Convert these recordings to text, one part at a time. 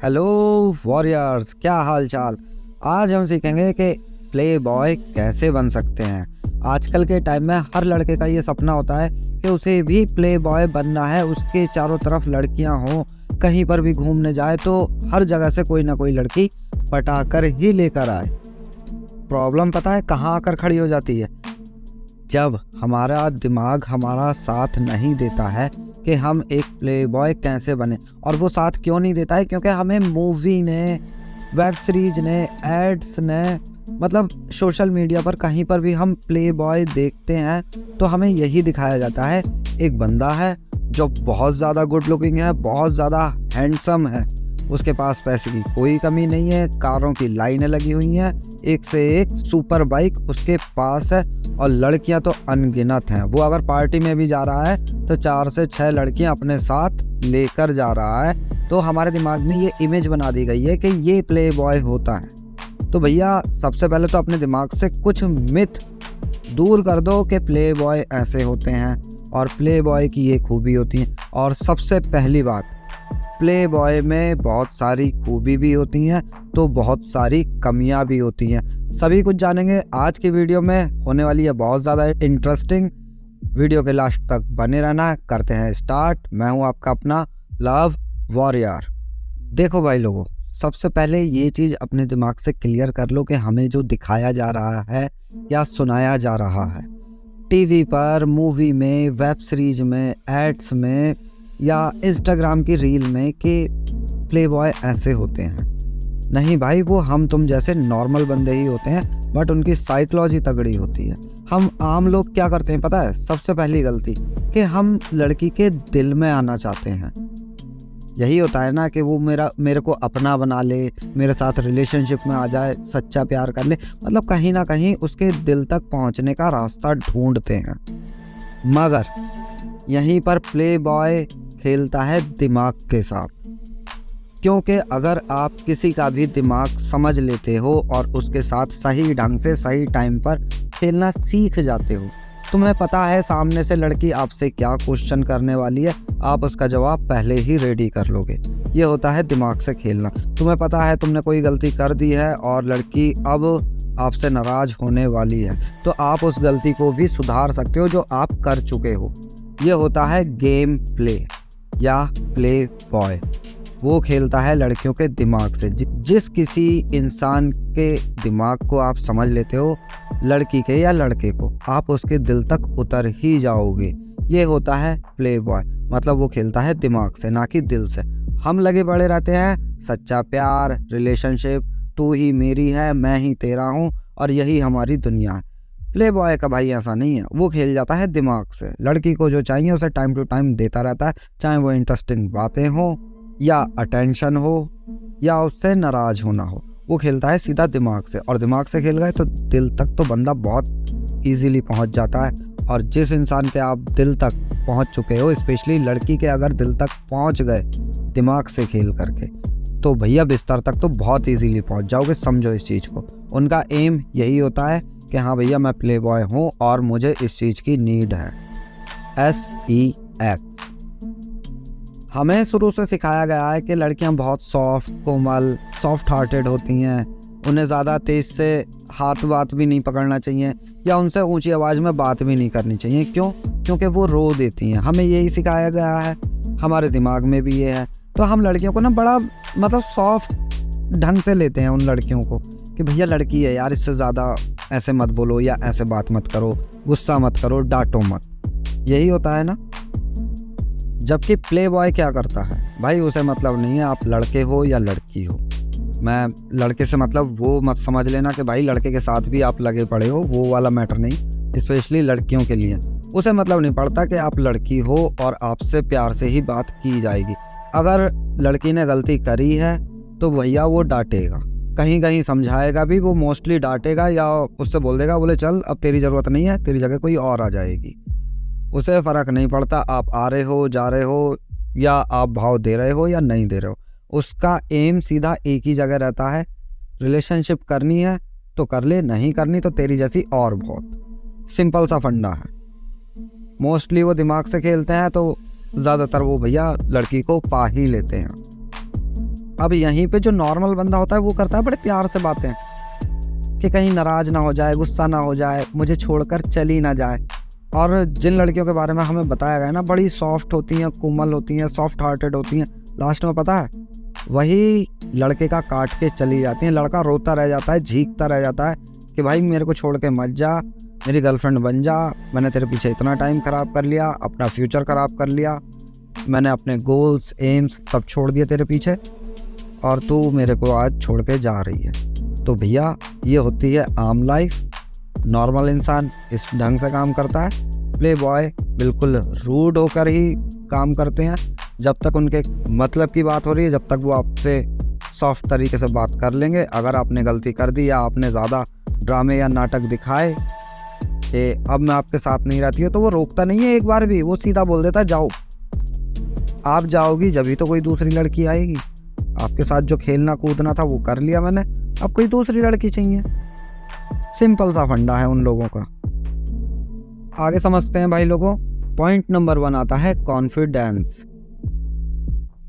Hello warriors, क्या हाल चाल। आज हम सीखेंगे कि प्ले बॉय कैसे बन सकते हैं। आजकल के टाइम में हर लड़के का ये सपना होता है कि उसे भी प्ले बॉय बनना है, उसके चारों तरफ लड़कियां हों, कहीं पर भी घूमने जाए तो हर जगह से कोई ना कोई लड़की पटा कर ही लेकर आए। प्रॉब्लम पता है कहाँ आकर खड़ी हो जाती है? जब हमारा दिमाग हमारा साथ नहीं देता है कि हम एक प्ले बॉय कैसे बने। और वो साथ क्यों नहीं देता है? क्योंकि हमें मूवी ने, वेब सीरीज ने, एड्स ने, मतलब सोशल मीडिया पर कहीं पर भी हम प्ले बॉय देखते हैं तो हमें यही दिखाया जाता है, एक बंदा है जो बहुत ज़्यादा गुड लुकिंग है, बहुत ज़्यादा हैंडसम है, उसके पास पैसे की कोई कमी नहीं है, कारों की लाइनें लगी हुई हैं, एक से एक सुपर बाइक उसके पास है और लड़कियां तो अनगिनत हैं। वो अगर पार्टी में भी जा रहा है तो 4 से 6 लड़कियां अपने साथ लेकर जा रहा है। तो हमारे दिमाग में ये इमेज बना दी गई है कि ये प्ले बॉय होता है। तो भैया सबसे पहले तो अपने दिमाग से कुछ मिथ दूर कर दो कि प्ले बॉय ऐसे होते हैं और प्ले बॉय की ये खूबी होती है। और सबसे पहली बात, प्ले बॉय में बहुत सारी खूबी भी होती हैं तो बहुत सारी कमियां भी होती हैं। सभी कुछ जानेंगे आज की वीडियो में, होने वाली है बहुत ज़्यादा इंटरेस्टिंग। वीडियो के लास्ट तक बने रहना। करते हैं स्टार्ट। मैं हूं आपका अपना लव वॉरियर। देखो भाई लोगों, सबसे पहले ये चीज़ अपने दिमाग से क्लियर कर लो कि हमें जो दिखाया जा रहा है या सुनाया जा रहा है टीवी पर, मूवी में, वेब सीरीज में, एड्स में या इंस्टाग्राम की रील में कि प्ले बॉय ऐसे होते हैं। नहीं भाई, वो हम तुम जैसे नॉर्मल बंदे ही होते हैं, बट उनकी साइकोलॉजी तगड़ी होती है। हम आम लोग क्या करते हैं पता है? सबसे पहली गलती कि हम लड़की के दिल में आना चाहते हैं। यही होता है ना कि वो मेरे को अपना बना ले, मेरे साथ रिलेशनशिप में आ जाए, सच्चा प्यार कर ले, मतलब कहीं ना कहीं उसके दिल तक पहुंचने का रास्ता ढूंढते हैं। मगर यहीं पर प्ले बॉय खेलता है दिमाग के साथ। क्योंकि अगर आप किसी का भी दिमाग समझ लेते हो और उसके साथ सही ढंग से सही टाइम पर खेलना सीख जाते हो, तुम्हें पता है सामने से लड़की आपसे क्या क्वेश्चन करने वाली है, आप उसका जवाब पहले ही रेडी कर लोगे। ये होता है दिमाग से खेलना। तुम्हें पता है तुमने कोई गलती कर दी है और लड़की अब आपसे नाराज़ होने वाली है, तो आप उस गलती को भी सुधार सकते हो जो आप कर चुके हो। ये होता है गेम प्ले या प्ले बॉय। वो खेलता है लड़कियों के दिमाग से। जिस किसी इंसान के दिमाग को आप समझ लेते हो, लड़की के या लड़के को, आप उसके दिल तक उतर ही जाओगे। ये होता है प्ले बॉय, मतलब वो खेलता है दिमाग से ना कि दिल से। हम लगे पड़े रहते हैं सच्चा प्यार, रिलेशनशिप, तू ही मेरी है मैं ही तेरा हूँ और यही हमारी दुनिया है। प्ले बॉय का भाई ऐसा नहीं है, वो खेल जाता है दिमाग से। लड़की को जो चाहिए उसे टाइम टू टाइम देता रहता है, चाहे वो इंटरेस्टिंग बातें हो या अटेंशन हो या उससे नाराज होना हो। वो खेलता है सीधा दिमाग से, और दिमाग से खेल गए तो दिल तक तो बंदा बहुत इजीली पहुंच जाता है। और जिस इंसान के आप दिल तक पहुंच चुके हो, स्पेशली लड़की के अगर दिल तक पहुंच गए दिमाग से खेल करके, तो भैया बिस्तर तक तो बहुत इजीली पहुंच जाओगे। समझो इस चीज़ को। उनका एम यही होता है कि हाँ भैया मैं प्ले बॉय हूँ और मुझे इस चीज़ की नीड है। SEX। हमें शुरू से सिखाया गया है कि लड़कियां बहुत सॉफ्ट, कोमल, सॉफ्ट हार्टेड होती हैं। उन्हें ज़्यादा तेज़ से हाथ बात भी नहीं पकड़ना चाहिए या उनसे ऊंची आवाज़ में बात भी नहीं करनी चाहिए। क्यों? क्योंकि वो रो देती हैं। हमें यही सिखाया गया है, हमारे दिमाग में भी ये है। तो हम लड़कियों को ना बड़ा मतलब सॉफ्ट ढंग से लेते हैं उन लड़कियों को कि भैया लड़की है यार, इससे ज़्यादा ऐसे मत बोलो या ऐसे बात मत करो, गुस्सा मत करो, डांटो मत। यही होता है ना। जबकि प्ले बॉय क्या करता है भाई, उसे मतलब नहीं है आप लड़के हो या लड़की हो। मैं लड़के से मतलब वो मत समझ लेना कि भाई लड़के के साथ भी आप लगे पड़े हो, वो वाला मैटर नहीं। स्पेशली लड़कियों के लिए उसे मतलब नहीं पड़ता कि आप लड़की हो और आपसे प्यार से ही बात की जाएगी। अगर लड़की ने गलती करी है तो भैया वो डांटेगा, कहीं कहीं समझाएगा भी, वो मोस्टली डांटेगा या उससे बोल देगा बोले चल अब तेरी ज़रूरत नहीं है, तेरी जगह कोई और आ जाएगी। उसे फ़र्क नहीं पड़ता आप आ रहे हो, जा रहे हो, या आप भाव दे रहे हो या नहीं दे रहे हो। उसका एम सीधा एक ही जगह रहता है, रिलेशनशिप करनी है तो कर ले, नहीं करनी तो तेरी जैसी और बहुत। सिंपल सा फंडा है। मोस्टली वो दिमाग से खेलते हैं तो ज़्यादातर वो भैया लड़की को पा ही लेते हैं। अब यहीं पे जो नॉर्मल बंदा होता है वो करता है बड़े प्यार से बातें कि कहीं नाराज ना हो जाए, गुस्सा ना हो जाए, मुझे छोड़कर चली ना जाए। और जिन लड़कियों के बारे में हमें बताया गया ना, बड़ी सॉफ्ट होती हैं, कोमल होती हैं, सॉफ्ट हार्टेड होती हैं, लास्ट में पता है वही लड़के का काट के चली जाती हैं। लड़का रोता रह जाता है, झीकता रह जाता है कि भाई मेरे को छोड़ के मत जा, मेरी गर्लफ्रेंड बन जा, मैंने तेरे पीछे इतना टाइम ख़राब कर लिया, अपना फ्यूचर ख़राब कर लिया, मैंने अपने गोल्स एम्स सब छोड़ दिए तेरे पीछे और तू मेरे को आज छोड़ के जा रही है। तो भैया ये होती है आम लाइफ। नॉर्मल इंसान इस ढंग से काम करता है, प्ले बॉय बिल्कुल रूड होकर ही काम करते हैं। जब तक उनके मतलब की बात हो रही है, जब तक वो आपसे सॉफ्ट तरीके से बात कर लेंगे। अगर आपने गलती कर दी या आपने ज़्यादा ड्रामे या नाटक दिखाए कि अब मैं आपके साथ नहीं रहती हूँ, तो वो रोकता नहीं है एक बार भी, वो सीधा बोल देता जाओ। आप जाओगी जब ही तो कोई दूसरी लड़की आएगी। आपके साथ जो खेलना कूदना था वो कर लिया मैंने, अब कोई दूसरी लड़की चाहिए। सिंपल सा फंडा है उन लोगों का। आगे समझते हैं भाई लोगों। पॉइंट नंबर 1 आता है कॉन्फिडेंस।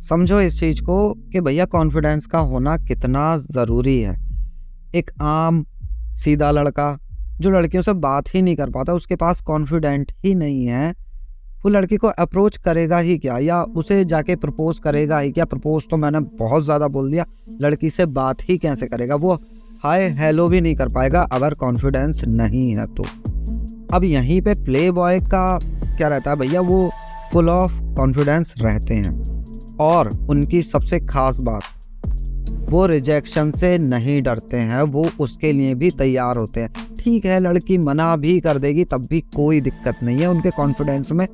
समझो इस चीज़ को कि भैया कॉन्फिडेंस का होना कितना ज़रूरी है। एक आम सीधा लड़का जो लड़कियों से बात ही नहीं कर पाता, उसके पास कॉन्फिडेंट ही नहीं है, वो लड़की को अप्रोच करेगा ही क्या, या उसे जाके प्रपोज करेगा ही क्या। प्रपोज तो मैंने बहुत ज़्यादा बोल दिया, लड़की से बात ही कैसे करेगा, वो हाय हेलो भी नहीं कर पाएगा अगर कॉन्फिडेंस नहीं है तो। अब यहीं पे प्ले बॉय का क्या रहता है भैया, वो फुल ऑफ कॉन्फिडेंस रहते हैं और उनकी सबसे खास बात, वो रिजेक्शन से नहीं डरते हैं, वो उसके लिए भी तैयार होते हैं। ठीक है लड़की मना भी कर देगी तब भी कोई दिक्कत नहीं है, उनके कॉन्फिडेंस में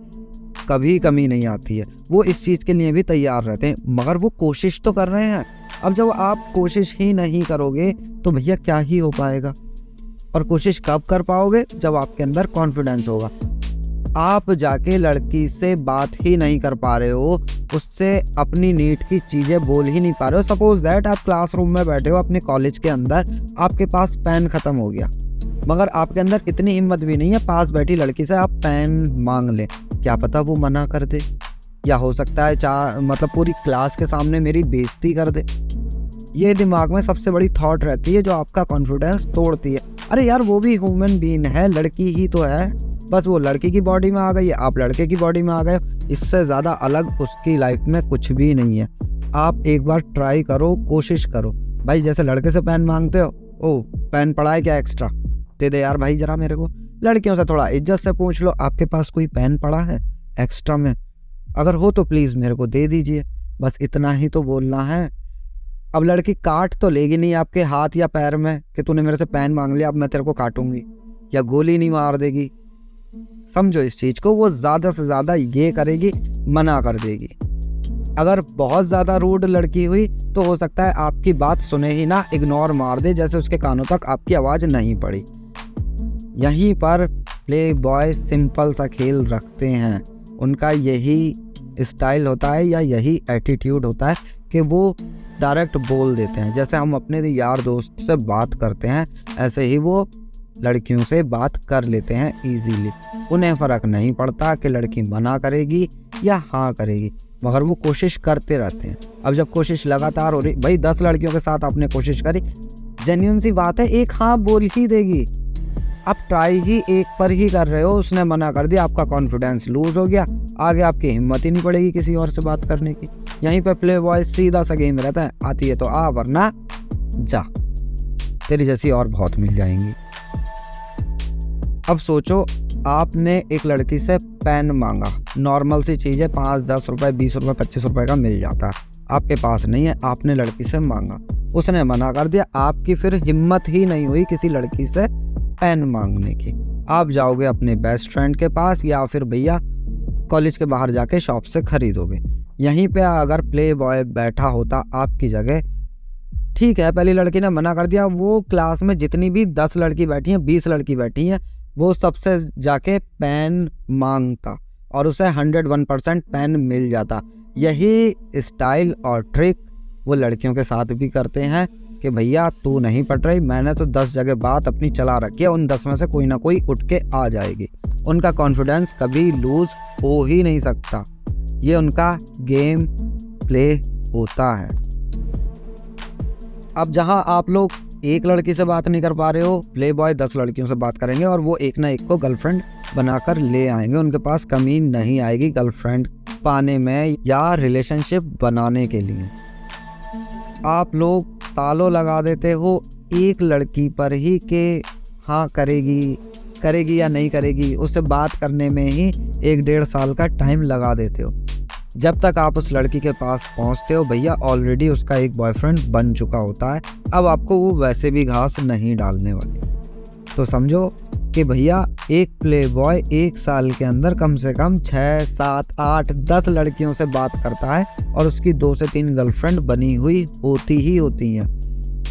कभी कमी नहीं आती है, वो इस चीज़ के लिए भी तैयार रहते हैं, मगर वो कोशिश तो कर रहे हैं। अब जब आप कोशिश ही नहीं करोगे तो भैया क्या ही हो पाएगा। और कोशिश कब कर पाओगे, जब आपके अंदर कॉन्फिडेंस होगा। आप जाके लड़की से बात ही नहीं कर पा रहे हो, उससे अपनी नीड की चीज़ें बोल ही नहीं पा रहे हो। सपोज दैट आप क्लासरूम में बैठे हो अपने कॉलेज के अंदर, आपके पास पेन ख़त्म हो गया, मगर आपके अंदर इतनी हिम्मत भी नहीं है पास बैठी लड़की से आप पेन मांग लें। क्या पता वो मना कर दे, या हो सकता है मतलब पूरी क्लास के सामने मेरी बेइज्जती कर दे। ये दिमाग में सबसे बड़ी थॉट रहती है जो आपका कॉन्फिडेंस तोड़ती है। अरे यार वो भी ह्यूमन बीइंग है, लड़की ही तो है, बस वो लड़की की बॉडी में आ गई है, आप लड़के की बॉडी में आ गए, इससे ज़्यादा अलग उसकी लाइफ में कुछ भी नहीं है। आप एक बार ट्राई करो, कोशिश करो भाई। जैसे लड़के से पेन मांगते हो, ओ पेन पड़ा है क्या एक्स्ट्रा, दे दे यार भाई जरा मेरे को। लड़कियों से थोड़ा इज्जत से पूछ लो, आपके पास कोई पेन पड़ा है एक्स्ट्रा में, अगर हो तो प्लीज़ मेरे को दे दीजिए, बस इतना ही तो बोलना है। अब लड़की काट तो लेगी नहीं आपके हाथ या पैर में कि तूने मेरे से पेन मांग लिया अब मैं तेरे को काटूंगी, या गोली नहीं मार देगी। समझो इस चीज़ को, वो ज़्यादा से ज़्यादा ये करेगी, मना कर देगी। अगर बहुत ज़्यादा रूड लड़की हुई तो हो सकता है आपकी बात सुने ही ना, इग्नोर मार दे, जैसे उसके कानों तक आपकी आवाज़ नहीं पड़ी। यहीं पर प्ले बॉय सिंपल सा खेल रखते हैं, उनका यही स्टाइल होता है या यही एटीट्यूड होता है कि वो डायरेक्ट बोल देते हैं। जैसे हम अपने यार दोस्त से बात करते हैं, ऐसे ही वो लड़कियों से बात कर लेते हैं इजीली। उन्हें फ़र्क नहीं पड़ता कि लड़की मना करेगी या हाँ करेगी, मगर वो कोशिश करते रहते हैं। अब जब कोशिश लगातार हो रही, भाई 10 लड़कियों के साथ आपने कोशिश करी, जेन्युइन सी बात है एक हाँ बोल ही देगी। आप ट्राई ही एक पर ही कर रहे हो, उसने मना कर दिया, आपका कॉन्फिडेंस लूज हो गया, आगे आपकी हिम्मत ही नहीं पड़ेगी किसी और से बात करने की। यहीं पर प्ले बॉय सीधा सा गेम रहता है, आती है तो आ वरना जा, तेरी जैसी और बहुत मिल जाएंगी। अब सोचो आपने एक लड़की से पेन मांगा, नॉर्मल सी चीज़ है, 5, 10 रुपये, 20 रुपये, 25 रुपये का मिल जाता है, आपके पास नहीं है, आपने लड़की से मांगा, उसने मना कर दिया, आपकी फिर हिम्मत ही नहीं हुई किसी लड़की से पेन मांगने की। आप जाओगे अपने बेस्ट फ्रेंड के पास या फिर भैया कॉलेज के बाहर जाके शॉप से खरीदोगे। यहीं पे अगर प्ले बॉय बैठा होता आपकी जगह, ठीक है पहली लड़की ने मना कर दिया, वो क्लास में जितनी भी 10 लड़की बैठी हैं, 20 लड़की बैठी हैं, वो सबसे जाके पेन मांगता और उसे 101% पेन मिल जाता। यही स्टाइल और ट्रिक वो लड़कियों के साथ भी करते हैं कि भैया तू नहीं पट रही, मैंने तो 10 जगह बात अपनी चला रखी है, उन 10 में से कोई ना कोई उठ के आ जाएगी। उनका कॉन्फिडेंस कभी लूज हो ही नहीं सकता, ये उनका गेम प्ले होता है। अब जहाँ आप लोग एक लड़की से बात नहीं कर पा रहे हो, प्ले बॉय 10 लड़कियों से बात करेंगे और वो एक ना एक को गर्लफ्रेंड बनाकर ले आएंगे। उनके पास कमी नहीं आएगी गर्लफ्रेंड पाने में या रिलेशनशिप बनाने के लिए। आप लोग सालों लगा देते हो एक लड़की पर ही कि हाँ करेगी या नहीं करेगी, उससे बात करने में ही 1-1.5 साल का टाइम लगा देते हो। जब तक आप उस लड़की के पास पहुंचते हो भैया ऑलरेडी उसका एक बॉयफ्रेंड बन चुका होता है। अब आपको वो वैसे भी घास नहीं डालने वाली। तो समझो कि भैया एक प्ले बॉय 1 साल के अंदर कम से कम 6, 7, 8, 10 लड़कियों से बात करता है और उसकी 2 से 3 गर्लफ्रेंड बनी हुई होती ही होती हैं।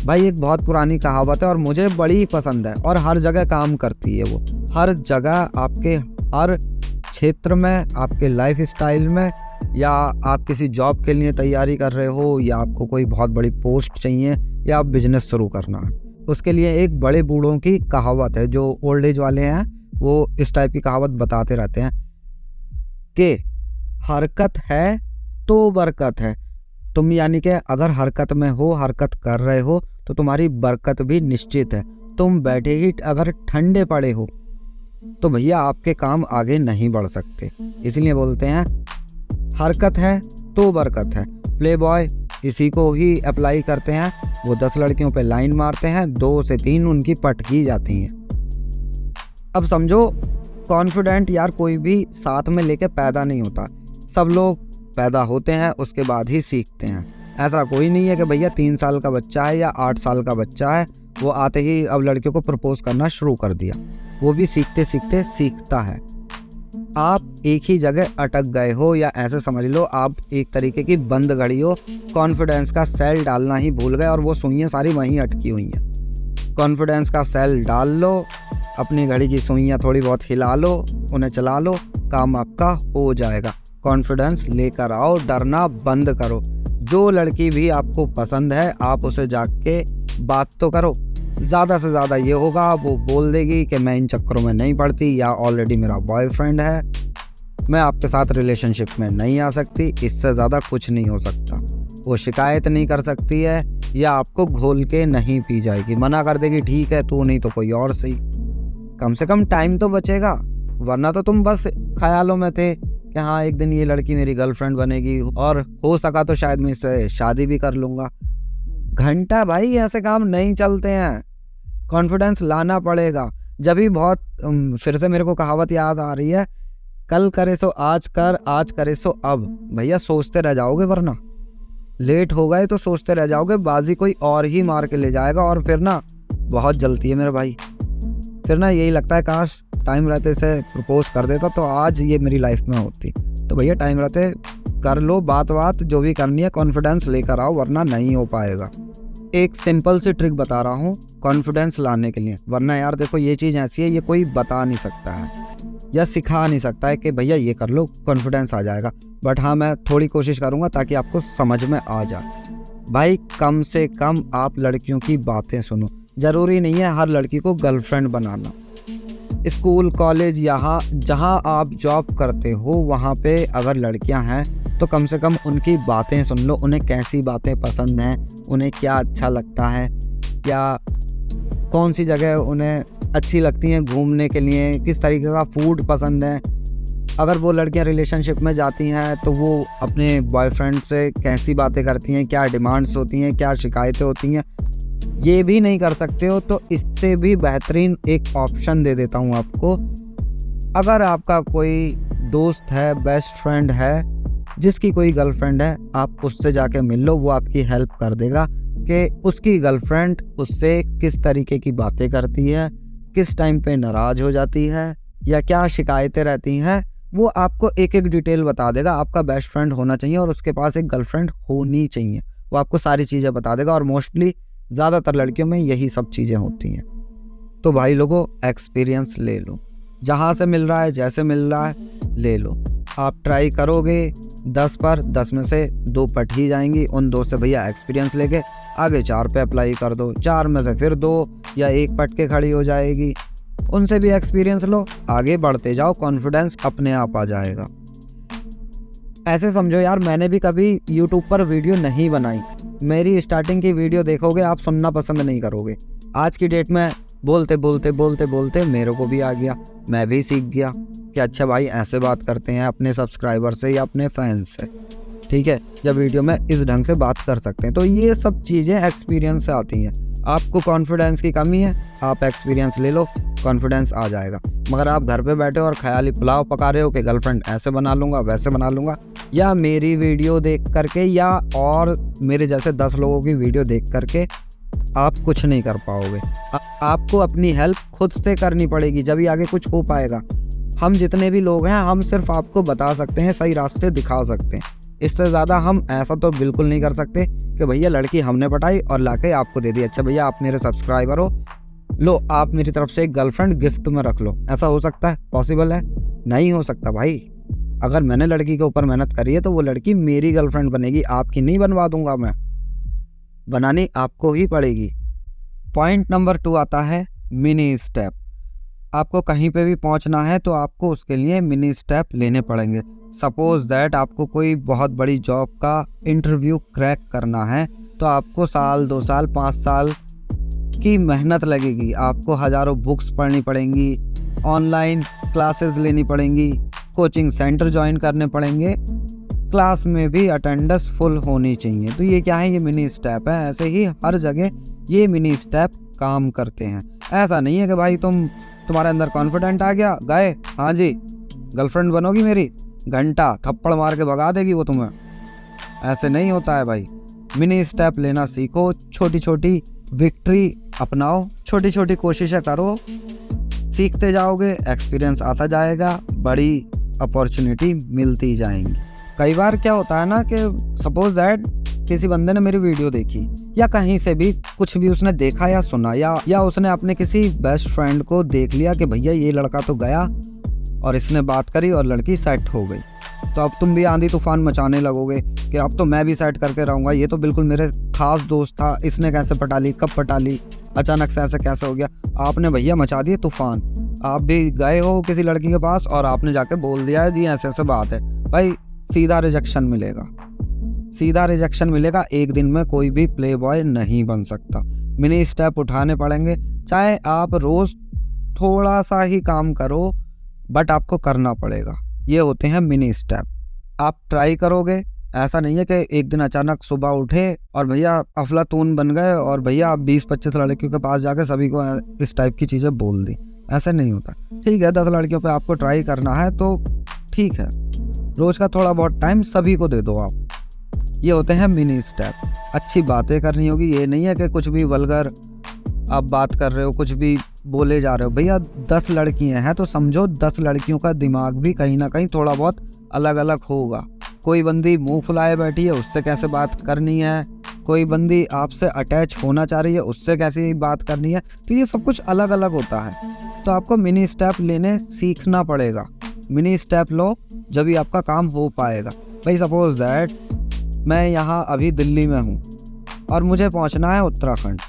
भाई एक बहुत पुरानी कहावत है और मुझे बड़ी पसंद है और हर जगह काम करती है। वो हर जगह आपके हर क्षेत्र में, आपके लाइफ स्टाइल में, या आप किसी जॉब के लिए तैयारी कर रहे हो या आपको कोई बहुत बड़ी पोस्ट चाहिए या आप बिजनेस शुरू करना है, उसके लिए एक बड़े बूढ़ों की कहावत है। जो ओल्ड एज वाले हैं वो इस टाइप की कहावत बताते रहते हैं कि हरकत है तो बरकत है। तुम यानी कि अगर हरकत में हो, हरकत कर रहे हो तो तुम्हारी बरकत भी निश्चित है। तुम बैठे ही अगर ठंडे पड़े हो तो भैया आपके काम आगे नहीं बढ़ सकते। इसलिए बोलते हैं हरकत है तो बरकत है। प्ले बॉय इसी को ही अप्लाई करते हैं। वो 10 लड़कियों पे लाइन मारते हैं, 2 से 3 उनकी पट की जाती हैं। अब समझो कॉन्फिडेंट यार कोई भी साथ में लेके पैदा नहीं होता। सब लोग पैदा होते हैं उसके बाद ही सीखते हैं। ऐसा कोई नहीं है कि भैया 3 साल का बच्चा है या 8 साल का बच्चा है वो आते ही अब लड़कियों को प्रपोज करना शुरू कर दिया। वो भी सीखते सीखते सीखता है। आप एक ही जगह अटक गए हो या ऐसे समझ लो आप एक तरीके की बंद घड़ी हो। कॉन्फिडेंस का सेल डालना ही भूल गए और वो सुइयाँ सारी वहीं अटकी हुई हैं। कॉन्फिडेंस का सेल डाल लो, अपनी घड़ी की सुइयाँ थोड़ी बहुत हिला लो, उन्हें चला लो, काम आपका हो जाएगा। कॉन्फिडेंस लेकर आओ, डरना बंद करो। जो लड़की भी आपको पसंद है आप उसे जाके बात तो करो। ज़्यादा से ज़्यादा ये होगा वो बोल देगी कि मैं इन चक्करों में नहीं पड़ती या ऑलरेडी मेरा बॉयफ्रेंड है, मैं आपके साथ रिलेशनशिप में नहीं आ सकती। इससे ज़्यादा कुछ नहीं हो सकता। वो शिकायत नहीं कर सकती है या आपको घोल के नहीं पी जाएगी। मना कर देगी ठीक है तू नहीं तो कोई और सही। कम से कम टाइम तो बचेगा, वरना तो तुम बस ख्यालों में थे कि हाँ एक दिन ये लड़की मेरी गर्लफ्रेंड बनेगी और हो सका तो शायद मैं इससे शादी भी कर लूँगा। घंटा भाई ऐसे काम नहीं चलते हैं। कॉन्फिडेंस लाना पड़ेगा। जब भी बहुत फिर से मेरे को कहावत याद आ रही है, कल करे सो आज कर, आज करे सो अब। भैया सोचते रह जाओगे, वरना लेट हो गए तो सोचते रह जाओगे, बाजी कोई और ही मार के ले जाएगा और फिर ना बहुत जलती है मेरे भाई। फिर ना यही लगता है काश टाइम रहते से प्रपोज कर देता तो आज ये मेरी लाइफ में होती। तो भैया टाइम रहते कर लो बात जो भी करनी है, कॉन्फिडेंस लेकर आओ वरना नहीं हो पाएगा। एक सिंपल सी ट्रिक बता रहा हूँ कॉन्फिडेंस लाने के लिए। वरना यार देखो ये चीज़ ऐसी है ये कोई बता नहीं सकता है या सिखा नहीं सकता है कि भैया ये कर लो कॉन्फिडेंस आ जाएगा। बट हाँ मैं थोड़ी कोशिश करूँगा ताकि आपको समझ में आ जाए। भाई कम से कम आप लड़कियों की बातें सुनो। ज़रूरी नहीं है हर लड़की को गर्लफ्रेंड बनाना। स्कूल कॉलेज यहाँ जहाँ आप जॉब करते हो वहाँ पे अगर लड़कियाँ हैं तो कम से कम उनकी बातें सुन लो। उन्हें कैसी बातें पसंद हैं, उन्हें क्या अच्छा लगता है, क्या कौन सी जगह उन्हें अच्छी लगती हैं घूमने के लिए, किस तरीके का फूड पसंद है। अगर वो लड़कियां रिलेशनशिप में जाती हैं तो वो अपने बॉयफ्रेंड से कैसी बातें करती हैं, क्या डिमांड्स होती हैं, क्या शिकायतें होती हैं, ये भी नहीं कर सकते हो तो इससे भी बेहतरीन एक ऑप्शन दे देता हूँ आपको। अगर आपका कोई दोस्त है, बेस्ट फ्रेंड है, जिसकी कोई गर्लफ्रेंड है, आप उससे जाके मिल लो। वो आपकी हेल्प कर देगा कि उसकी गर्लफ्रेंड उससे किस तरीके की बातें करती है, किस टाइम पे नाराज़ हो जाती है या क्या शिकायतें रहती हैं। वो आपको एक एक डिटेल बता देगा। आपका बेस्ट फ्रेंड होना चाहिए और उसके पास एक गर्लफ्रेंड होनी चाहिए। वो आपको सारी चीज़ें बता देगा और मोस्टली ज़्यादातर लड़कियों में यही सब चीज़ें होती हैं। तो भाई लोगों एक्सपीरियंस ले लो। जहाँ से मिल रहा है, जैसे मिल रहा है ले लो। आप ट्राई करोगे 10 पर 10 में से 2 पट ही जाएंगी। उन 2 से भैया एक्सपीरियंस लेके आगे 4 पे अप्लाई कर दो। 4 में से फिर 2 या 1 पट के खड़ी हो जाएगी। उनसे भी एक्सपीरियंस लो, आगे बढ़ते जाओ, कॉन्फिडेंस अपने आप आ जाएगा। ऐसे समझो यार, मैंने भी कभी यूट्यूब पर वीडियो नहीं बनाई। मेरी स्टार्टिंग की वीडियो देखोगे आप सुनना पसंद नहीं करोगे। आज की डेट में बोलते बोलते बोलते बोलते मेरे को भी आ गया, मैं भी सीख गया कि अच्छा भाई ऐसे बात करते हैं अपने सब्सक्राइबर से या अपने फैंस से, ठीक है, या वीडियो में इस ढंग से बात कर सकते हैं। तो ये सब चीज़ें एक्सपीरियंस से आती हैं। आपको कॉन्फिडेंस की कमी है, आप एक्सपीरियंस ले लो, कॉन्फिडेंस आ जाएगा। मगर आप घर पे बैठे और ख्याली पुलाव पका रहे हो कि गर्लफ्रेंड ऐसे बना लूँगा वैसे बना लूँगा, या मेरी वीडियो देख करके या और मेरे जैसे 10 लोगों की वीडियो देख करके आप कुछ नहीं कर पाओगे। आपको अपनी हेल्प खुद से करनी पड़ेगी, जब ही आगे कुछ हो पाएगा। हम जितने भी लोग हैं हम सिर्फ आपको बता सकते हैं, सही रास्ते दिखा सकते हैं। इससे ज़्यादा हम ऐसा तो बिल्कुल नहीं कर सकते कि भैया लड़की हमने पटाई और लाके आपको दे दी, अच्छा भैया आप मेरे सब्सक्राइबर हो, लो आप मेरी तरफ से एक गर्लफ्रेंड गिफ्ट में रख लो। ऐसा हो सकता है? पॉसिबल है? नहीं हो सकता भाई। अगर मैंने लड़की के ऊपर मेहनत करी है तो वो लड़की मेरी गर्लफ्रेंड बनेगी, आपकी नहीं बनवा दूंगा मैं, बनानी आपको ही पड़ेगी। पॉइंट नंबर 2 आता है मिनी स्टेप। आपको कहीं पे भी पहुंचना है तो आपको उसके लिए मिनी स्टेप लेने पड़ेंगे। सपोज दैट आपको कोई बहुत बड़ी जॉब का इंटरव्यू क्रैक करना है तो आपको साल 2 साल 5 साल की मेहनत लगेगी। आपको हज़ारों बुक्स पढ़नी पड़ेंगी, ऑनलाइन क्लासेस लेनी पड़ेंगी, कोचिंग सेंटर ज्वाइन करने पड़ेंगे, क्लास में भी अटेंडेंस फुल होनी चाहिए। तो ये क्या है? ये मिनी स्टेप है। ऐसे ही हर जगह ये मिनी स्टेप काम करते हैं। ऐसा नहीं है कि भाई तुम्हारे अंदर कॉन्फिडेंट आ गया, गए हाँ जी गर्लफ्रेंड बनोगी मेरी, घंटा थप्पड़ मार के भगा देगी वो तुम्हें। ऐसे नहीं होता है भाई। मिनी स्टेप लेना सीखो, छोटी छोटी विक्ट्री अपनाओ, छोटी छोटी कोशिशें करो, सीखते जाओगे, एक्सपीरियंस आता जाएगा, बड़ी अपॉर्चुनिटी मिलती जाएंगी। कई बार क्या होता है ना कि सपोज दैट किसी बंदे ने मेरी वीडियो देखी या कहीं से भी कुछ भी उसने देखा या सुना, या उसने अपने किसी बेस्ट फ्रेंड को देख लिया कि भैया ये लड़का तो गया और इसने बात करी और लड़की सेट हो गई, तो अब तुम भी आंधी तूफान मचाने लगोगे कि अब तो मैं भी सेट करके रहूँगा, ये तो बिल्कुल मेरे खास दोस्त था, इसने कैसे पटा ली, कब पटा ली, अचानक से ऐसे कैसे हो गया। आपने भैया मचा दिए तूफान। आप भी गए हो किसी लड़की के पास और आपने जाके बोल दिया है जी ऐसे ऐसे बात है, भाई सीधा रिजेक्शन मिलेगा, सीधा रिजेक्शन मिलेगा। एक दिन में कोई भी प्ले बॉय नहीं बन सकता। मिनी स्टेप उठाने पड़ेंगे, चाहे आप रोज़ थोड़ा सा ही काम करो बट आपको करना पड़ेगा। ये होते हैं मिनी स्टेप। आप ट्राई करोगे, ऐसा नहीं है कि एक दिन अचानक सुबह उठे और भैया अफलातून बन गए और भैया आप 20-25 लड़कियों के पास जाके सभी को इस टाइप की चीज़ें बोल दी। ऐसे नहीं होता। ठीक है 10 लड़कियों पे आपको ट्राई करना है तो ठीक है, रोज़ का थोड़ा बहुत टाइम सभी को दे दो आप। ये होते हैं मिनी स्टेप। अच्छी बातें करनी होगी, ये नहीं है कि कुछ भी वल्गर आप बात कर रहे हो, कुछ भी बोले जा रहे हो। भैया 10 लड़कियां हैं तो समझो 10 लड़कियों का दिमाग भी कहीं ना कहीं थोड़ा बहुत अलग अलग होगा। कोई बंदी मुंह फुलाए बैठी है, उससे कैसे बात करनी है, कोई बंदी आपसे अटैच होना चाह रही है, उससे कैसे बात करनी है, तो ये सब कुछ अलग अलग होता है। तो आपको मिनी स्टेप लेने सीखना पड़ेगा। मिनी स्टेप लो जब भी आपका काम हो पाएगा। भाई सपोज दैट मैं यहाँ अभी दिल्ली में हूँ और मुझे पहुँचना है उत्तराखंड,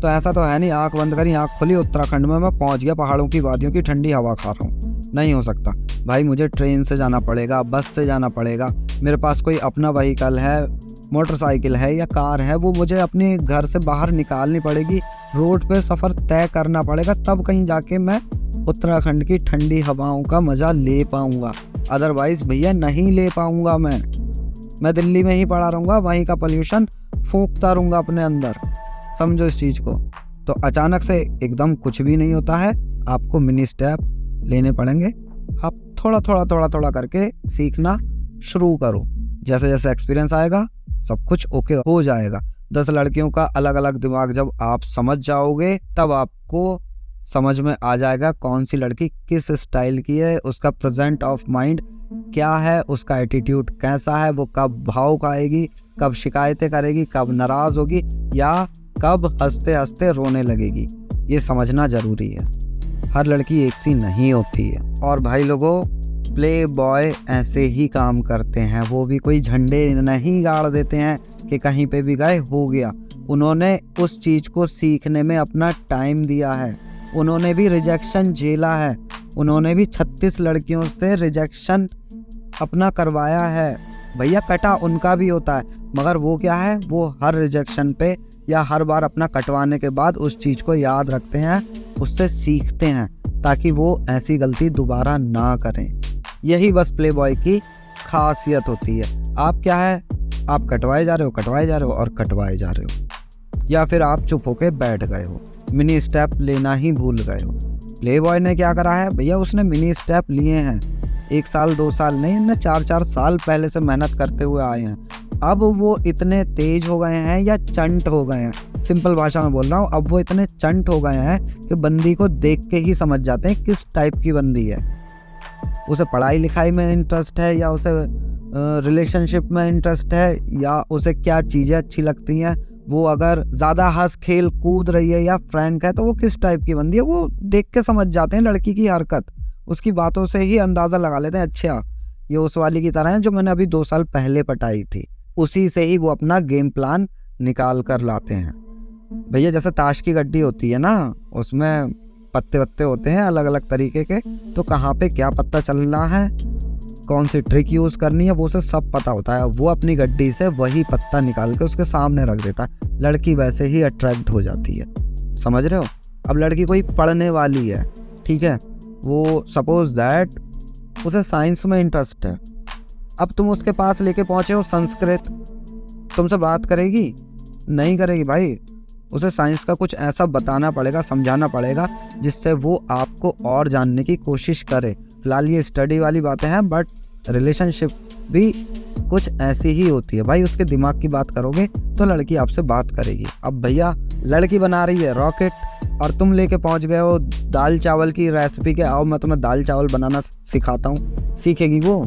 तो ऐसा तो है नहीं आंख बंद करी आंख खुली उत्तराखंड में मैं पहुँच गया, पहाड़ों की वादियों की ठंडी हवा खा रहा हूँ, नहीं हो सकता भाई। मुझे ट्रेन से जाना पड़ेगा, बस से जाना पड़ेगा, मेरे पास कोई अपना व्हीकल है, मोटरसाइकिल है या कार है, वो मुझे अपने घर से बाहर निकालनी पड़ेगी, रोड पे सफ़र तय करना पड़ेगा, तब कहीं जाके मैं उत्तराखंड की ठंडी हवाओं का मज़ा ले पाऊँगा। अदरवाइज़ भैया नहीं ले पाऊँगा। मैं दिल्ली में ही पड़ा रहूँगा, वहीं का पोल्यूशन फूंकता रहूँगा अपने अंदर। समझो इस चीज़ को। तो अचानक से एकदम कुछ भी नहीं होता है, आपको मिनी स्टेप लेने पड़ेंगे। आप थोड़ा करके सीखना शुरू करो, जैसे जैसे एक्सपीरियंस आएगा सब कुछ ओके हो जाएगा। 10 लड़कियों का अलग अलग दिमाग जब आप समझ जाओगे तब आपको समझ में आ जाएगा कौन सी लड़की किस स्टाइल की है, उसका प्रेजेंट ऑफ माइंड क्या है, उसका एटीट्यूड कैसा है, वो कब भाव खाएगी, कब शिकायतें करेगी, कब नाराज़ होगी या कब हंसते हंसते रोने लगेगी। ये समझना ज़रूरी है। हर लड़की एक सी नहीं होती है। और भाई लोगों, प्ले बॉय ऐसे ही काम करते हैं, वो भी कोई झंडे नहीं गाड़ देते हैं कि कहीं पे भी गए हो गया। उन्होंने उस चीज़ को सीखने में अपना टाइम दिया है, उन्होंने भी रिजेक्शन झेला है, उन्होंने भी 36 लड़कियों से रिजेक्शन अपना करवाया है, भैया कटा उनका भी होता है, मगर वो क्या है, वो हर रिजेक्शन पे या हर बार अपना कटवाने के बाद उस चीज़ को याद रखते हैं, उससे सीखते हैं ताकि वो ऐसी गलती दोबारा ना करें। यही बस प्ले बॉय की खासियत होती है। आप क्या है, आप कटवाए जा रहे हो, कटवाए जा रहे हो और कटवाए जा रहे हो, या फिर आप चुप होके बैठ गए हो, मिनी स्टेप लेना ही भूल गए हो। प्ले बॉय ने क्या करा है भैया, उसने मिनी स्टेप लिए हैं, 1 साल 2 साल नहीं, इनने 4-4 साल पहले से मेहनत करते हुए आए हैं। अब वो इतने तेज हो गए हैं या चंट हो गए हैं, सिंपल भाषा में बोल रहा हूँ, अब वो इतने चंट हो गए हैं कि बंदी को देख के ही समझ जाते हैं किस टाइप की बंदी है। उसे पढ़ाई लिखाई में इंटरेस्ट है या उसे रिलेशनशिप में इंटरेस्ट है या उसे क्या चीज़ें अच्छी लगती हैं, वो अगर ज़्यादा हंस खेल कूद रही है या फ्रैंक है तो वो किस टाइप की बंदी है, वो देख के समझ जाते हैं। लड़की की हरकत, उसकी बातों से ही अंदाज़ा लगा लेते हैं, अच्छा ये उस वाली की तरह है जो मैंने अभी 2 साल पहले पटाई थी। उसी से ही वो अपना गेम प्लान निकाल कर लाते हैं। भैया जैसे ताश की गड्डी होती है ना, उसमें पत्ते वत्ते होते हैं अलग अलग तरीके के, तो कहाँ पे क्या पत्ता चल रहा है, कौन सी ट्रिक यूज़ करनी है, वो उसे सब पता होता है। वो अपनी गड्डी से वही पत्ता निकाल के उसके सामने रख देता है, लड़की वैसे ही अट्रैक्ट हो जाती है। समझ रहे हो? अब लड़की कोई पढ़ने वाली है, ठीक है, वो सपोज दैट उसे साइंस में इंटरेस्ट है, अब तुम उसके पास लेके पहुँचे हो संस्कृत, तुमसे बात करेगी? नहीं करेगी भाई। उसे साइंस का कुछ ऐसा बताना पड़ेगा, समझाना पड़ेगा जिससे वो आपको और जानने की कोशिश करे। फिलहाल ये स्टडी वाली बातें हैं, बट रिलेशनशिप भी कुछ ऐसी ही होती है भाई। उसके दिमाग की बात करोगे तो लड़की आपसे बात करेगी। अब भैया लड़की बना रही है रॉकेट और तुम लेके पहुंच गए हो दाल चावल की रेसिपी के, आओ मैं तुम्हें दाल चावल बनाना सिखाता हूँ, सीखेगी वो?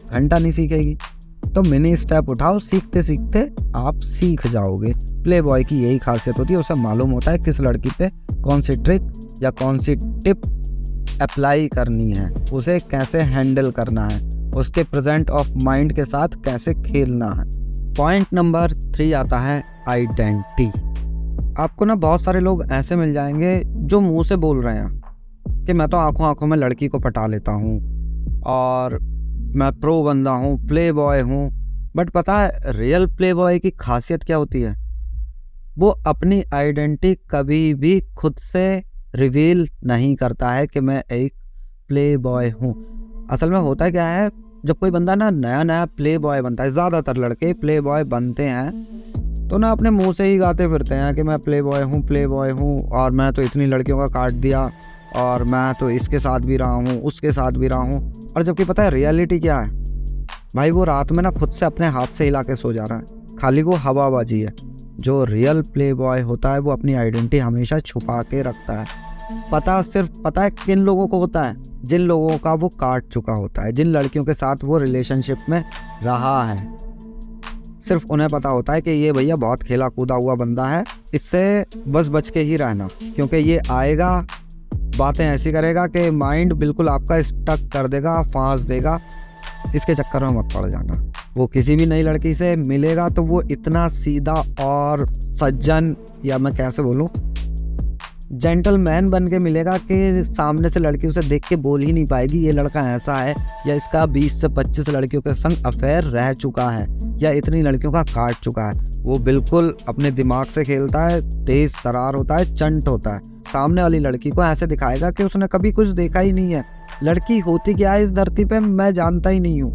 घंटा नहीं सीखेगी। तो मिनी स्टेप उठाओ, सीखते सीखते आप सीख जाओगे। प्ले बॉय की यही खासियत होती है, उसे मालूम होता है किस लड़की पे कौन सी ट्रिक या कौन सी टिप अप्लाई करनी है, उसे कैसे हैंडल करना है, उसके प्रेजेंट ऑफ माइंड के साथ कैसे खेलना है। पॉइंट नंबर 3 आता है आइडेंटिटी। आपको ना बहुत सारे लोग ऐसे मिल जाएंगे जो मुंह से बोल रहे हैं कि मैं तो आंखों आंखों में लड़की को पटा लेता हूँ और मैं प्रो बंदा हूँ, प्ले बॉय हूँ। बट पता है रियल प्ले बॉय की खासियत क्या होती है? वो अपनी आइडेंटिटी कभी भी खुद से रिवील नहीं करता है कि मैं एक प्ले बॉय हूँ। असल में होता क्या है, जब कोई बंदा ना नया नया प्ले बॉय बनता है, ज़्यादातर लड़के प्ले बॉय बनते हैं तो ना अपने मुंह से ही गाते फिरते हैं कि मैं प्ले बॉय हूँ, प्ले बॉय हूँ, और मैं तो इतनी लड़कियों का काट दिया और मैं तो इसके साथ भी रहा हूँ, उसके साथ भी रहा हूँ। और जबकि पता है रियलिटी क्या है भाई, वो रात में ना खुद से अपने हाथ से हिला के सो जा रहा है, खाली वो हवाबाजी है। जो रियल प्ले बॉय होता है वो अपनी आइडेंटिटी हमेशा छुपा के रखता है। पता है किन लोगों को होता है? जिन लोगों का वो काट चुका होता है, जिन लड़कियों के साथ वो रिलेशनशिप में रहा है, सिर्फ उन्हें पता होता है कि ये भैया बहुत खेला कूदा हुआ बंदा है, इससे बस बच के ही रहना, क्योंकि ये आएगा बातें ऐसी करेगा कि माइंड बिल्कुल आपका स्टक कर देगा, फांस देगा। इसके चक्कर में मत पड़ जाना। वो किसी भी नई लड़की से मिलेगा तो वो इतना सीधा और सज्जन, या मैं कैसे बोलूं, जेंटलमैन बन के मिलेगा कि सामने से लड़की उसे देख के बोल ही नहीं पाएगी ये लड़का ऐसा है, या इसका 20 से 25 लड़कियों के संग अफेयर रह चुका है, या इतनी लड़कियों का काट चुका है। वो बिल्कुल अपने दिमाग से खेलता है, तेज तरार होता है, चंट होता है। सामने वाली लड़की को ऐसे दिखाएगा कि उसने कभी कुछ देखा ही नहीं है। लड़की होती क्या है इस धरती पे मैं जानता ही नहीं हूँ,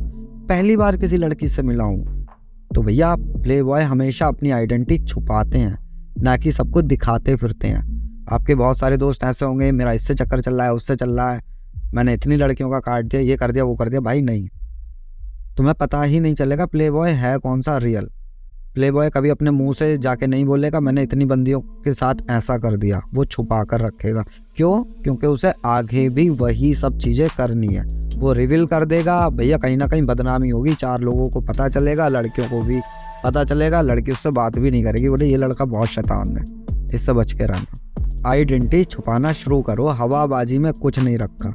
पहली बार किसी लड़की से मिला हूँ। तो भैया प्ले बॉय हमेशा अपनी आइडेंटिटी छुपाते हैं, ना कि सबको दिखाते फिरते हैं। आपके बहुत सारे दोस्त ऐसे होंगे, मेरा इससे चक्कर चल रहा है, उससे चल रहा है, मैंने इतनी लड़कियों का काट दिया, ये कर दिया, वो कर दिया। भाई नहीं, तुम्हें पता ही नहीं चलेगा प्ले बॉय है कौन सा रियल। प्ले बॉय कभी अपने मुंह से जाके नहीं बोलेगा मैंने इतनी बंदियों के साथ ऐसा कर दिया, वो छुपा कर रखेगा। क्यों? क्योंकि उसे आगे भी वही सब चीज़ें करनी है। वो रिवील कर देगा, भैया कहीं ना कहीं बदनामी होगी, 4 लोगों को पता चलेगा, लड़कियों को भी पता चलेगा, लड़की उससे बात भी नहीं करेगी, बोले ये लड़का बहुत शैतान है, इससे बच के रहना। आइडेंटिटी छुपाना शुरू करो, हवाबाजी में कुछ नहीं रखा।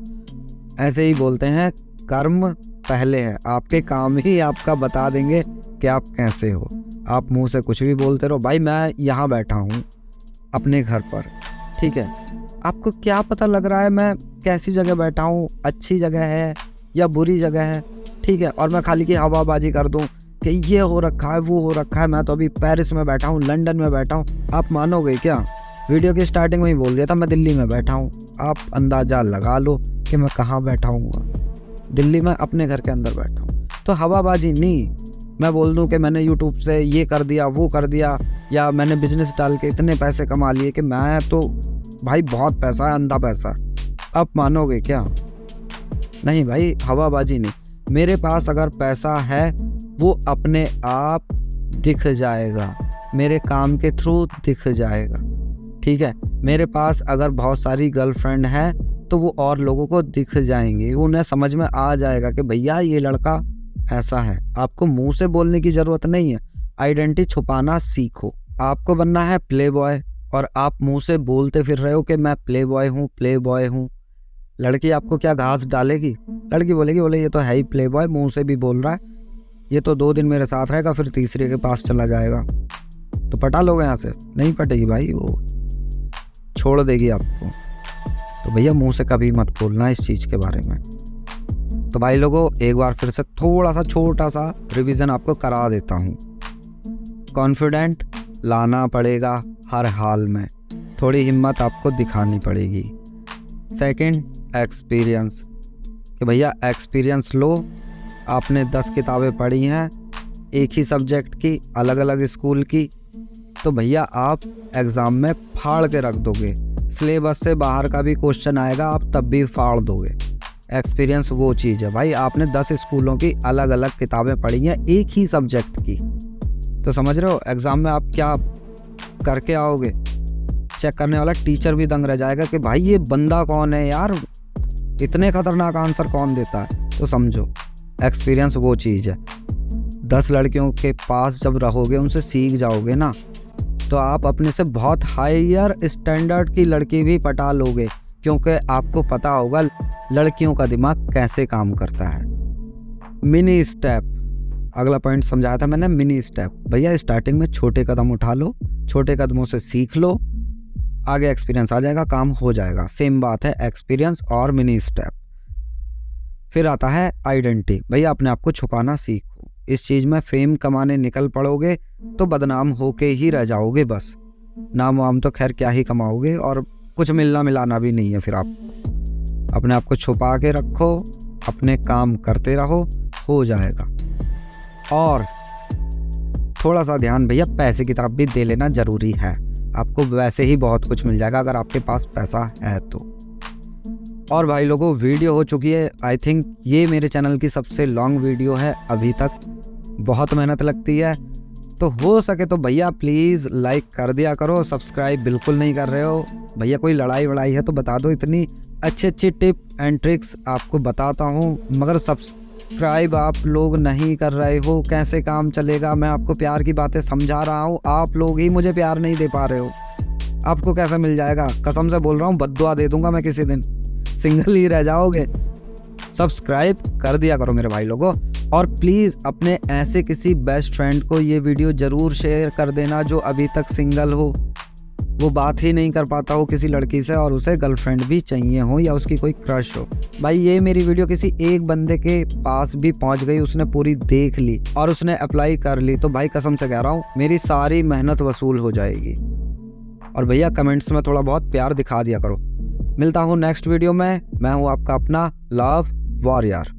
ऐसे ही बोलते हैं कर्म पहले है, आपके काम ही आपका बता देंगे कि आप कैसे हो। आप मुंह से कुछ भी बोलते रहो, भाई मैं यहाँ बैठा हूँ अपने घर पर, ठीक है, आपको क्या पता लग रहा है मैं कैसी जगह बैठा हूँ, अच्छी जगह है या बुरी जगह है, ठीक है, और मैं खाली की हवाबाजी कर दूं कि ये हो रखा है वो हो रखा है, मैं तो अभी पेरिस में बैठा हूँ, लंदन में बैठा हूँ, आप मानोगे क्या? वीडियो की स्टार्टिंग में ही बोल दिया था मैं दिल्ली में बैठा हूँ। आप अंदाज़ा लगा लो कि मैं कहाँ बैठा हूँ। दिल्ली में अपने घर के अंदर बैठा हूँ। तो हवाबाजी नहीं, मैं बोल दूं कि मैंने यूट्यूब से ये कर दिया वो कर दिया, या मैंने बिजनेस डाल के इतने पैसे कमा लिए कि मैं तो भाई बहुत पैसा है, अंधा पैसा। आप मानोगे क्या? नहीं भाई, हवाबाजी नहीं। मेरे पास अगर पैसा है वो अपने आप दिख जाएगा, मेरे काम के थ्रू दिख जाएगा, ठीक है। मेरे पास अगर बहुत सारी गर्लफ्रेंड है तो वो और लोगों को दिख जाएंगी, उन्हें समझ में आ जाएगा कि भैया ये लड़का ऐसा है। आपको मुंह से बोलने की ज़रूरत नहीं है, आइडेंटिटी छुपाना सीखो। आपको बनना है प्ले बॉय और आप मुंह से बोलते फिर रहे हो कि मैं प्ले बॉय हूँ प्ले बॉय हूँ। लड़की आपको क्या घास डालेगी? लड़की बोलेगी बोले ये तो है ही प्ले बॉय, मुँह से भी बोल रहा है, ये तो 2 दिन मेरे साथ रहेगा फिर तीसरे के पास चला जाएगा। तो पटा लोगे यहाँ से? नहीं पटेगी भाई, वो छोड़ देगी आपको। तो भैया मुंह से कभी मत बोलना इस चीज़ के बारे में। तो भाई लोगों, एक बार फिर से थोड़ा सा छोटा सा रिवीजन आपको करा देता हूँ। कॉन्फिडेंट लाना पड़ेगा हर हाल में, थोड़ी हिम्मत आपको दिखानी पड़ेगी। सेकंड, एक्सपीरियंस, कि भैया एक्सपीरियंस लो। आपने 10 किताबें पढ़ी हैं एक ही सब्जेक्ट की, अलग अलग स्कूल की, तो भैया आप एग्ज़ाम में फाड़ के रख दोगे। सिलेबस से बाहर का भी क्वेश्चन आएगा आप तब भी फाड़ दोगे। एक्सपीरियंस वो चीज़ है भाई, आपने 10 स्कूलों की अलग अलग किताबें पढ़ी हैं एक ही सब्जेक्ट की, तो समझ रहे हो एग्ज़ाम में आप क्या करके आओगे। चेक करने वाला टीचर भी दंग रह जाएगा कि भाई ये बंदा कौन है यार, इतने खतरनाक आंसर कौन देता है। तो समझो एक्सपीरियंस वो चीज़ है। 10 लड़कियों के पास जब रहोगे, उनसे सीख जाओगे ना, तो आप अपने से बहुत हायर स्टैंडर्ड की लड़की भी पटा लोगे, क्योंकि आपको पता होगा लड़कियों का दिमाग कैसे काम करता है। मिनी स्टेप, अगला पॉइंट समझाया था मैंने, मिनी स्टेप। भैया स्टार्टिंग में छोटे कदम उठा लो, छोटे कदमों से सीख लो, आगे एक्सपीरियंस आ जाएगा, काम हो जाएगा। सेम बात है एक्सपीरियंस और मिनी स्टेप। फिर आता है आइडेंटिटी। भैया अपने आप को छुपाना सीखो। इस चीज़ में फेम कमाने निकल पड़ोगे तो बदनाम होके ही रह जाओगे बस। नाम वाम तो खैर क्या ही कमाओगे, और कुछ मिलना मिलाना भी नहीं है। फिर आप अपने आप को छुपा के रखो, अपने काम करते रहो, हो जाएगा। और थोड़ा सा ध्यान भैया पैसे की तरफ भी दे लेना ज़रूरी है। आपको वैसे ही बहुत कुछ मिल जाएगा अगर आपके पास पैसा है तो। और भाई लोगों, वीडियो हो चुकी है, आई थिंक ये मेरे चैनल की सबसे लॉन्ग वीडियो है अभी तक। बहुत मेहनत लगती है, तो हो सके तो भैया प्लीज़ लाइक कर दिया करो। सब्सक्राइब बिल्कुल नहीं कर रहे हो भैया, कोई लड़ाई वड़ाई है तो बता दो, इतनी अच्छी अच्छी टिप एंड ट्रिक्स आपको बताता हूँ, मगर सब्सक्राइब आप लोग नहीं कर रहे हो। कैसे काम चलेगा? मैं आपको प्यार की बातें समझा रहा हूँ, आप लोग ही मुझे प्यार नहीं दे पा रहे हो। आपको कैसे मिल जाएगा? कसम से बोल रहा हूँ, बद्दुआ दे दूंगा मैं किसी दिन, सिंगल ही रह जाओगे। सब्सक्राइब कर दिया करो मेरे भाई लोगों, और प्लीज़ अपने ऐसे किसी बेस्ट फ्रेंड को ये वीडियो ज़रूर शेयर कर देना जो अभी तक सिंगल हो, वो बात ही नहीं कर पाता हो किसी लड़की से, और उसे गर्लफ्रेंड भी चाहिए हो या उसकी कोई क्रश हो। भाई ये मेरी वीडियो किसी एक बंदे के पास भी पहुंच गई, उसने पूरी देख ली और उसने अप्लाई कर ली, तो भाई कसम से कह रहा हूँ मेरी सारी मेहनत वसूल हो जाएगी। और भैया कमेंट्स में थोड़ा बहुत प्यार दिखा दिया करो। मिलता हूँ नेक्स्ट वीडियो में। मैं हूँ आपका अपना लव वॉरियर।